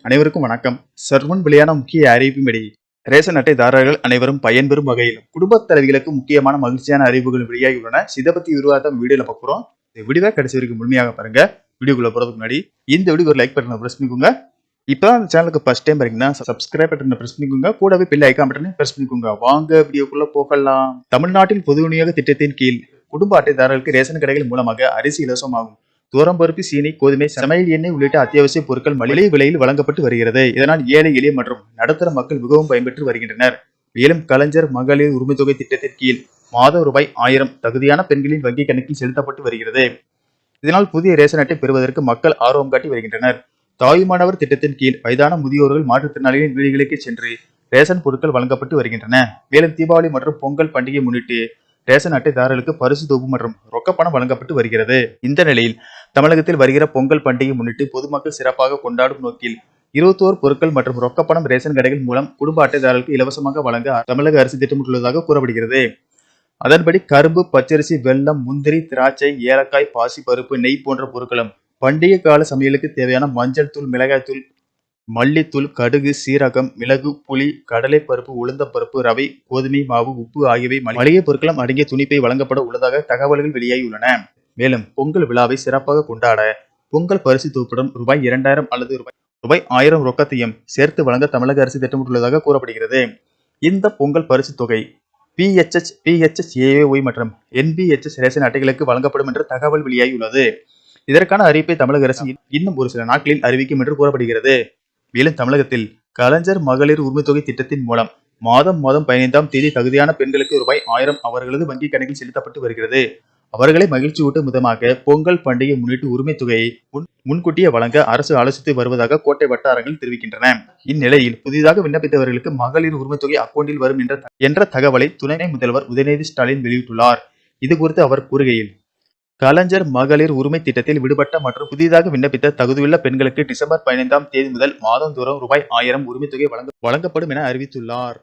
அனைவருக்கும் வணக்கம். சர்வன் வெளியான முக்கிய அறிவிப்பின்படி ரேஷன் அட்டைதாரர்கள் அனைவரும் பயன்பெறும் வகையில் குடும்பத் தலைவிகளுக்கு முக்கியமான மகிழ்ச்சியான அறிவிப்புகள் வெளியாகியுள்ளன. இதை பத்தி விரிவாக வீடியோல பார்க்குறோம். இந்த வீடியோ கடைசி வரைக்கும் முழுமையாக பாருங்க. வீடியோக்குள்ள போறதுக்கு முன்னாடி இந்த வீடியோ ஒரு லைக் பட்டனை பிரஸ் பண்ணிக்கோங்க. இப்பதான் அந்த சேனலுக்கு ஃபர்ஸ்ட் டைம் பாருங்கன்னா சப்ஸ்கிரைப் பட்டனை பிரஸ் பண்ணிக்கோங்க. கூடவே பெல் ஐகான் பட்டனை பிரஸ் பண்ணிக்கோங்க. வாங்க வீடியோக்குள்ள போகலாம். தமிழ்நாட்டில் பொது விநியோக திட்டத்தின் கீழ் குடும்ப அட்டைதாரர்களுக்கு ரேஷன் கடைகள் மூலமாக அரிசி இலவசமாகும். தூரம்பருப்பு, சீனி, கோதுமை, சமையல் எண்ணெய் உள்ளிட்ட அத்தியாவசிய பொருட்கள் மலிவு விலையில் வழங்கப்பட்டு வருகிறது. இதனால் ஏழை எளிய மற்றும் நடுத்தர மக்கள் மிகவும் பயன்பெற்று வருகின்றனர். மேலும் கலைஞர் மகளிர் உரிமை தொகை திட்டத்தின் கீழ் மாதம் ரூபாய் 1000 தகுதியான பெண்களின் வங்கி கணக்கில் செலுத்தப்பட்டு வருகிறது. இதனால் புதிய ரேஷன் அட்டை பெறுவதற்கு மக்கள் ஆர்வம் காட்டி வருகின்றனர். தாயுமானவர் திட்டத்தின் கீழ் வயதான முதியோர்கள் மாற்றுத்திறனாளிகளின் வீடுகளுக்கு சென்று ரேஷன் பொருட்கள் வழங்கப்பட்டு வருகின்றன. மேலும் தீபாவளி மற்றும் பொங்கல் பண்டிகை முன்னிட்டு ரேஷன் அட்டைதாரர்களுக்கு பரிசு தொகுப்பு மற்றும் ரொக்கப்பணம் வழங்கப்பட்டு வருகிறது. இந்த நிலையில் தமிழகத்தில் வருகிற பொங்கல் பண்டிகை முன்னிட்டு பொதுமக்கள் சிறப்பாக கொண்டாடும் நோக்கில் 21 பொருட்கள் மற்றும் ரொக்கப்பணம் ரேஷன் கடைகள் மூலம் குடும்ப அட்டைதாரர்களுக்கு இலவசமாக வழங்க தமிழக அரசு திட்டமிட்டுள்ளதாக கூறப்படுகிறது. அதன்படி கரும்பு, பச்சரிசி, வெல்லம், முந்திரி, திராட்சை, ஏலக்காய், பாசி பருப்பு, நெய் போன்ற பொருட்களும் பண்டிகை கால சமையலுக்கு தேவையான மஞ்சள் தூள், மிளகாய் தூள், மல்லித்தூள், கடுகு, சீரகம், மிளகு, புளி, கடலை பருப்பு, உளுந்தம்பருப்பு, ரவை, கோதுமை மாவு, உப்பு ஆகியவை மளிகை பொருட்களும் அடங்கிய துணிப்பை வழங்கப்பட உள்ளதாக தகவல்கள் வெளியாகியுள்ளன. மேலும் பொங்கல் விழாவை சிறப்பாக கொண்டாட பொங்கல் பரிசு தொகுப்புடன் ரூபாய் 2000 அல்லது ரூபாய் 1000 ரொக்கத்தையும் சேர்த்து வழங்க தமிழக அரசு திட்டமிட்டுள்ளதாக கூறப்படுகிறது. இந்த பொங்கல் பரிசு தொகை PHH, PHHAOY மற்றும் NBHS ரேஷன் அட்டைகளுக்கு வழங்கப்படும் என்று தகவல் வெளியாகியுள்ளது. இதற்கான அறிவிப்பை தமிழக அரசு இன்னும் ஒரு சில நாட்களில் அறிவிக்கும் என்று கூறப்படுகிறது. மேலும் தமிழகத்தில் கலைஞர் மகளிர் உரிமை தொகை திட்டத்தின் மூலம் மாதம் 15ஆம் தேதி தகுதியான பெண்களுக்கு ரூபாய் 1000 அவர்களது வங்கி கணக்கில் செலுத்தப்பட்டு வருகிறது. அவர்களை மகிழ்ச்சி ஊட்டும் விதமாக பொங்கல் பண்டிகை முன்னிட்டு உரிமை தொகையை முன்கூட்டியே வழங்க அரசு ஆலோசித்து வருவதாக கோட்டை வட்டாரங்கள் தெரிவிக்கின்றன. இந்நிலையில் புதிதாக விண்ணப்பித்தவர்களுக்கு மகளிர் உரிமை தொகை அக்கௌண்டில் வரும் என்ற தகவலை துணை முதல்வர் உதயநிதி ஸ்டாலின் வெளியிட்டுள்ளார். இது குறித்து அவர் கூறுகையில், கலைஞர் மகளிர் உரிமை திட்டத்தில் விடுபட்ட மற்றும் புதிதாக விண்ணப்பித்த தகுதியுள்ள பெண்களுக்கு டிசம்பர் 15ஆம் தேதி முதல் மாதந்தோறும் ரூபாய் 1000 உரிமை தொகை வழங்கப்படும் என அறிவித்துள்ளார்.